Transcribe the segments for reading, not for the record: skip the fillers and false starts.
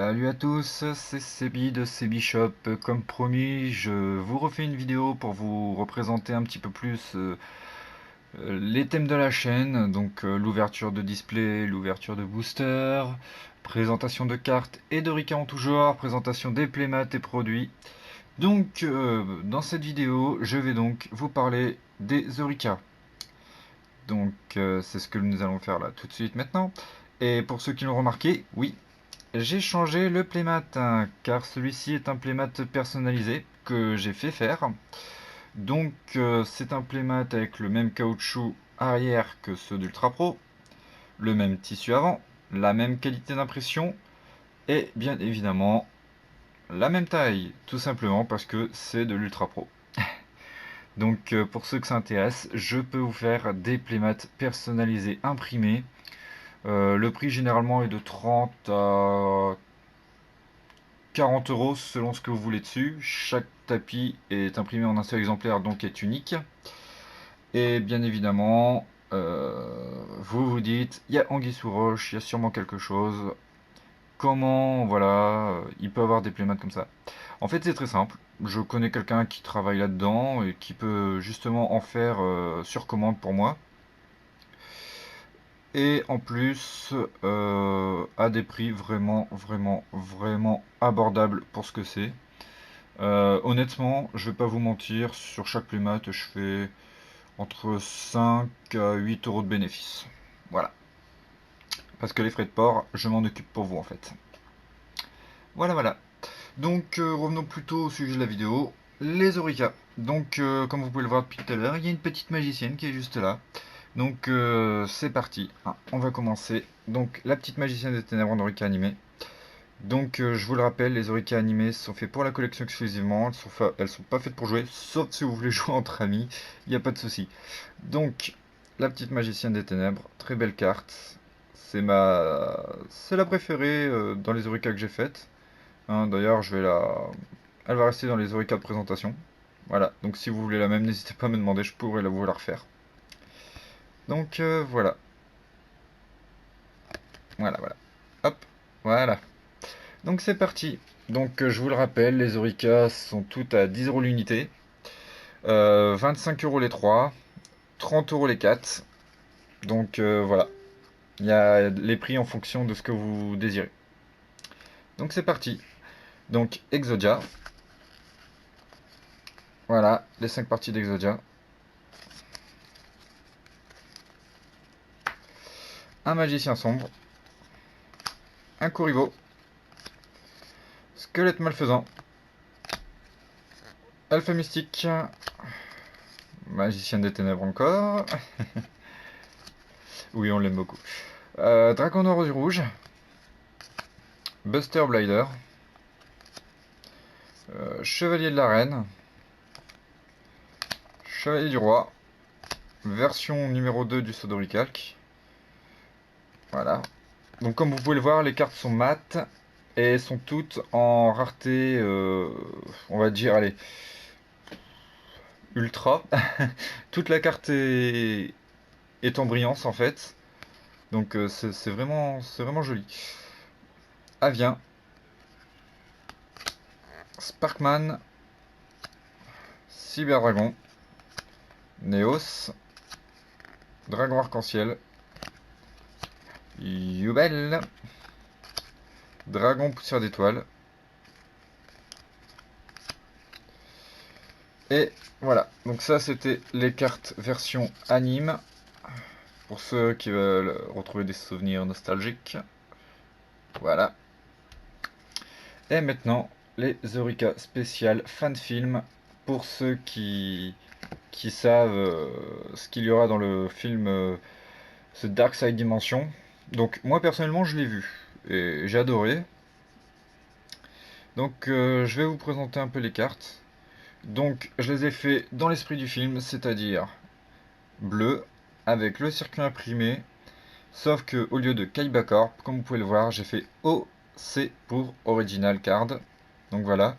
Salut à tous, c'est Sebi de Sebi Shop. Comme promis, je vous refais une vidéo pour vous représenter un petit peu plus les thèmes de la chaîne. Donc l'ouverture de display, l'ouverture de booster, présentation de cartes et de Rika en tout genre, présentation des playmats et produits. Donc dans cette vidéo, je vais donc vous parler des Eureka. Donc c'est ce que nous allons faire là tout de suite maintenant. Et pour ceux qui l'ont remarqué, oui, j'ai changé le playmat, hein, car celui-ci est un playmat personnalisé que j'ai fait faire. Donc c'est un playmat avec le même caoutchouc arrière que ceux d'Ultra Pro, le même tissu avant, la même qualité d'impression et bien évidemment la même taille, tout simplement parce que c'est de l'Ultra Pro. Donc pour ceux que ça intéresse, je peux vous faire des playmats personnalisés imprimés. Le prix généralement est de 30 à 40 euros selon ce que vous voulez dessus. Chaque tapis est imprimé en un seul exemplaire, donc est unique. Et bien évidemment, vous vous dites, il y a anguille sous roche, il y a sûrement quelque chose. Comment, voilà, il peut avoir des playmats comme ça. En fait, c'est très simple. Je connais quelqu'un qui travaille là-dedans et qui peut justement en faire sur commande pour moi. Et en plus, à des prix vraiment abordables pour ce que c'est. Honnêtement, je vais pas vous mentir, sur chaque playmat, je fais entre 5 à 8 euros de bénéfice. Voilà. Parce que les frais de port, je m'en occupe pour vous en fait. Voilà. Donc, revenons plutôt au sujet de la vidéo. Les Orica. Donc, comme vous pouvez le voir depuis tout à l'heure, il y a une petite magicienne qui est juste là. Donc, c'est parti. On va commencer. Donc, la petite magicienne des ténèbres en Orica animé. Donc je vous le rappelle, les Orica animés sont faits pour la collection exclusivement, elles sont pas faites pour jouer, sauf si vous voulez jouer entre amis, il n'y a pas de souci. Donc, la petite magicienne des ténèbres, très belle carte, c'est la préférée dans les Orica que j'ai faites. Hein, d'ailleurs, elle va rester dans les Orica de présentation. Voilà, donc si vous voulez la même, n'hésitez pas à me demander, je pourrais vous la refaire. Donc voilà. Hop, voilà. Donc c'est parti. Donc je vous le rappelle, les Orica sont toutes à 10 euros l'unité, 25 euros les 3, 30 euros les 4. Donc voilà, il y a les prix en fonction de ce que vous désirez. Donc c'est parti. Donc Exodia. Voilà, les 5 parties d'Exodia. Un magicien sombre. Un Kuribo. Squelette malfaisant. Alpha mystique. Magicien des ténèbres encore. Oui, on l'aime beaucoup. Dragon noir aux yeux rouges. Buster Blider. Chevalier de la Reine. Chevalier du Roi. Version numéro 2 du Sodoricalc. Voilà. Donc comme vous pouvez le voir, les cartes sont mates et sont toutes en rareté, on va dire, allez, ultra. Toute la carte est en brillance en fait. Donc c'est vraiment joli. Avien. Sparkman. Cyberdragon. Neos. Dragon arc-en-ciel. Yubel. Dragon poussière d'étoile. Et voilà, donc ça c'était les cartes version anime, pour ceux qui veulent retrouver des souvenirs nostalgiques. Voilà. Et maintenant, les Eureka spéciales fan film, pour ceux qui savent ce qu'il y aura dans le film The Dark Side Dimension. Donc moi personnellement je l'ai vu, et j'ai adoré. Donc je vais vous présenter un peu les cartes. Donc je les ai fait dans l'esprit du film, c'est-à-dire bleu avec le circuit imprimé, sauf que au lieu de Kaiba Corp, comme vous pouvez le voir, j'ai fait OC pour Original Card. Donc voilà.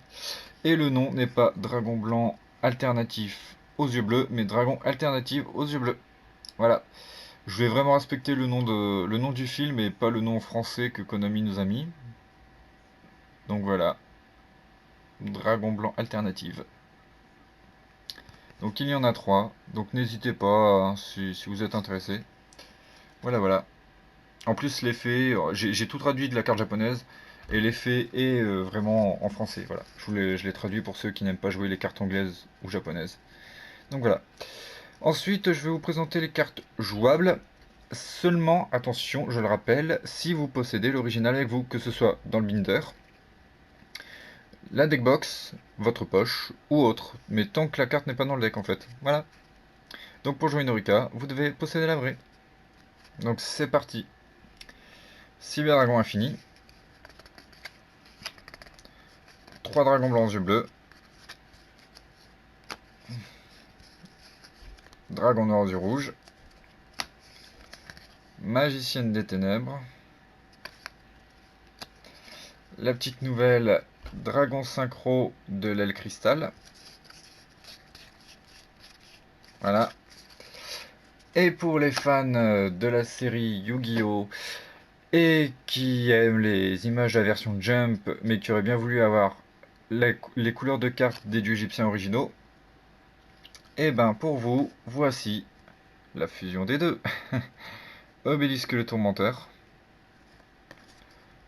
Et le nom n'est pas Dragon Blanc alternatif aux yeux bleus, mais Dragon alternative aux yeux bleus. Voilà. Je vais vraiment respecter le nom du film et pas le nom français que Konami nous a mis. Donc voilà, dragon blanc alternative. Donc il y en a 3, donc n'hésitez pas hein, si vous êtes intéressé. Voilà, voilà. En plus l'effet, j'ai tout traduit de la carte japonaise, et l'effet est vraiment en français. Voilà, je l'ai traduit pour ceux qui n'aiment pas jouer les cartes anglaises ou japonaises. Donc voilà. Ensuite, je vais vous présenter les cartes jouables. Seulement, attention, je le rappelle, si vous possédez l'original avec vous, que ce soit dans le binder, la deckbox, votre poche ou autre, mais tant que la carte n'est pas dans le deck en fait. Voilà. Donc pour jouer une Orika, vous devez posséder la vraie. Donc c'est parti. Cyberdragon infini. 3 dragons blancs aux yeux bleus. Dragon noir aux yeux rouges. Magicienne des ténèbres. La petite nouvelle, Dragon synchro de l'aile cristal. Voilà. Et pour les fans de la série Yu-Gi-Oh! Et qui aiment les images de la version Jump, mais qui auraient bien voulu avoir les couleurs de cartes des dieux égyptiens originaux, et ben pour vous, voici la fusion des deux. Obélisque le tourmenteur,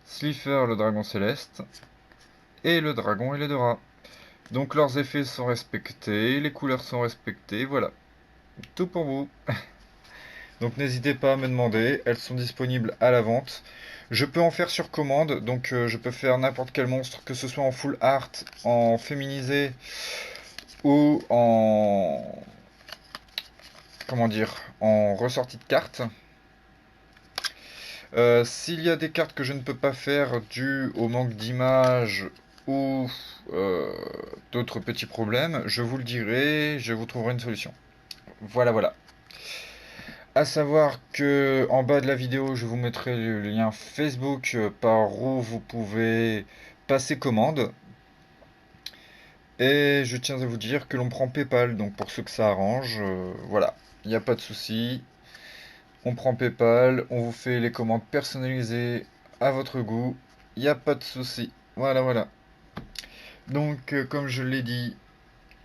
Slifer le dragon céleste, et le dragon et les deux rats. Donc leurs effets sont respectés, les couleurs sont respectées, voilà. Tout pour vous. Donc n'hésitez pas à me demander, elles sont disponibles à la vente. Je peux en faire sur commande, donc je peux faire n'importe quel monstre, que ce soit en full art, en féminisé, ou en... comment dire, en ressortie de cartes. S'il y a des cartes que je ne peux pas faire dû au manque d'images ou euh, d'autres petits problèmes, je vous le dirai, je vous trouverai une solution. Voilà, voilà. À savoir que en bas de la vidéo, je vous mettrai le lien Facebook par où vous pouvez passer commande. Et je tiens à vous dire que l'on prend PayPal, donc pour ceux que ça arrange, voilà, il n'y a pas de souci. On prend PayPal, on vous fait les commandes personnalisées à votre goût, il n'y a pas de souci. Voilà, voilà. Donc, comme je l'ai dit,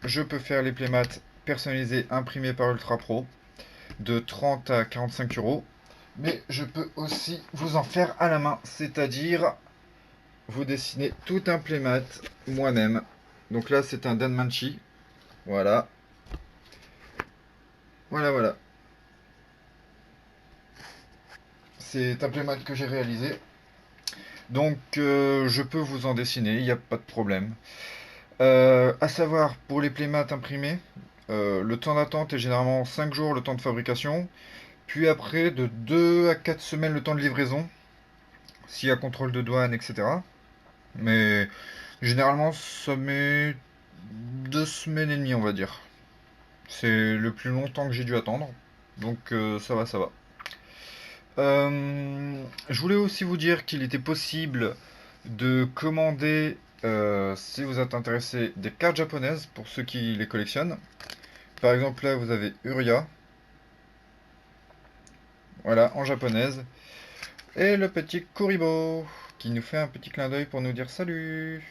je peux faire les playmats personnalisés imprimés par Ultra Pro de 30 à 45 euros. Mais je peux aussi vous en faire à la main, c'est-à-dire vous dessiner tout un playmat moi-même. Donc là, c'est un Danmanchi. Voilà. Voilà, voilà. C'est un playmat que j'ai réalisé. Donc, je peux vous en dessiner, il n'y a pas de problème. À savoir, pour les playmats imprimés, le temps d'attente est généralement 5 jours le temps de fabrication. Puis après, de 2 à 4 semaines le temps de livraison, s'il y a contrôle de douane, etc. Mais généralement, ça met 2 semaines et demie, on va dire. C'est le plus longtemps que j'ai dû attendre. Donc ça va, ça va. Je voulais aussi vous dire qu'il était possible de commander, si vous êtes intéressé, des cartes japonaises pour ceux qui les collectionnent. Par exemple, là, vous avez Uria. Voilà, en japonaise. Et le petit Kuribo, qui nous fait un petit clin d'œil pour nous dire salut.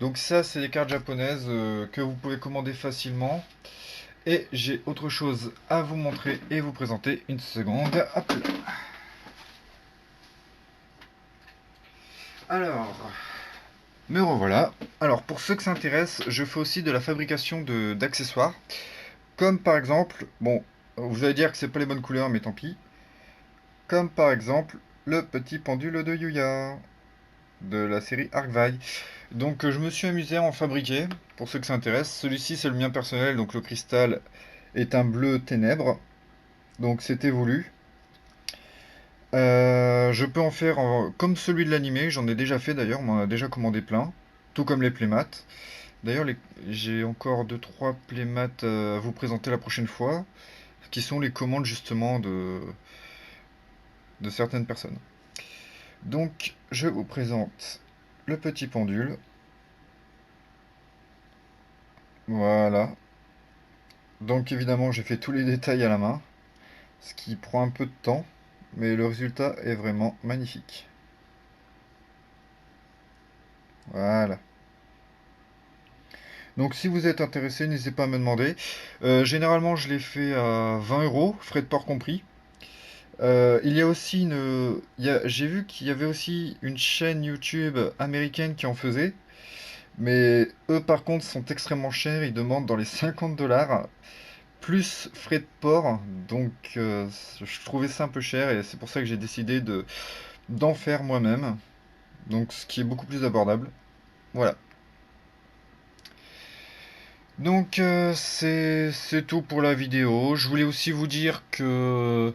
Donc ça, c'est des cartes japonaises que vous pouvez commander facilement. Et j'ai autre chose à vous montrer et vous présenter. Une seconde. Hop là. Alors, me revoilà. Alors, pour ceux que ça intéresse, je fais aussi de la fabrication d'accessoires. Comme par exemple, bon, vous allez dire que c'est pas les bonnes couleurs, mais tant pis. Comme par exemple, le petit pendule de Yuya, de la série Arcvai. Donc je me suis amusé à en fabriquer, pour ceux que ça intéresse. Celui-ci c'est le mien personnel, donc le cristal est un bleu ténèbres. Donc c'était voulu. Je peux en faire comme celui de l'animé, j'en ai déjà fait d'ailleurs, on m'en a déjà commandé plein. Tout comme les playmats. D'ailleurs j'ai encore 2-3 playmats à vous présenter la prochaine fois, qui sont les commandes justement de certaines personnes. Donc je vous présente le petit pendule. Voilà. Donc évidemment j'ai fait tous les détails à la main, ce qui prend un peu de temps, mais le résultat est vraiment magnifique. Voilà. Donc si vous êtes intéressé, n'hésitez pas à me demander. Généralement, je l'ai fait à 20 euros, frais de port compris. Il y a aussi j'ai vu qu'il y avait aussi une chaîne YouTube américaine qui en faisait. Mais eux, par contre, sont extrêmement chers. Ils demandent dans les 50 dollars, plus frais de port. Donc, je trouvais ça un peu cher et c'est pour ça que j'ai décidé d'en faire moi-même. Donc, ce qui est beaucoup plus abordable. Voilà. Donc, c'est tout pour la vidéo. Je voulais aussi vous dire que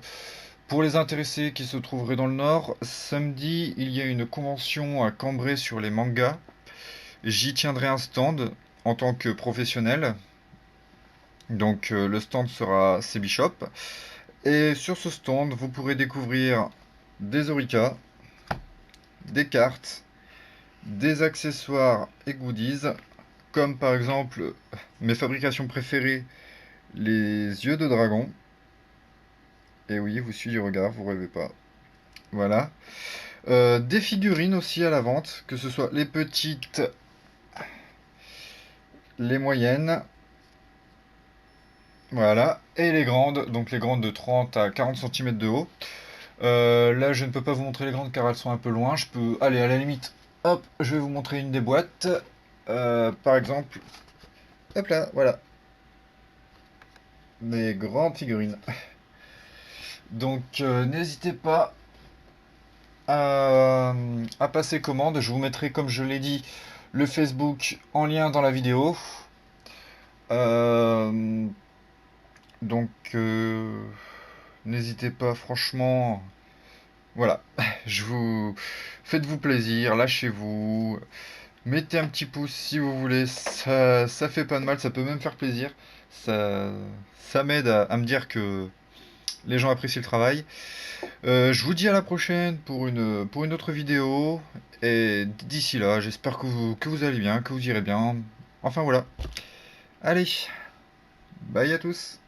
pour les intéressés qui se trouveraient dans le Nord, samedi, il y a une convention à Cambrai sur les mangas. J'y tiendrai un stand en tant que professionnel. Donc le stand sera Bishop. Et sur ce stand, vous pourrez découvrir des Orica, des cartes, des accessoires et goodies, comme par exemple mes fabrications préférées, les yeux de dragon. Et oui, vous suivez du regard, vous rêvez pas. Voilà. Des figurines aussi à la vente, que ce soit les petites, les moyennes, voilà, et les grandes, donc les grandes de 30 à 40 cm de haut. Là, je ne peux pas vous montrer les grandes car elles sont un peu loin. Je peux aller à la limite. Hop, je vais vous montrer une des boîtes. Par exemple, hop là, voilà, mes grandes figurines. Donc, n'hésitez pas à passer commande. Je vous mettrai, comme je l'ai dit, le Facebook en lien dans la vidéo. Euh, donc, n'hésitez pas, franchement. Voilà, faites-vous plaisir, lâchez-vous. Mettez un petit pouce si vous voulez, ça fait pas de mal, ça peut même faire plaisir. Ça, ça m'aide à me dire que les gens apprécient le travail. Je vous dis à la prochaine pour une autre vidéo. Et d'ici là, j'espère que vous allez bien, que vous irez bien. Enfin voilà. Allez, bye à tous.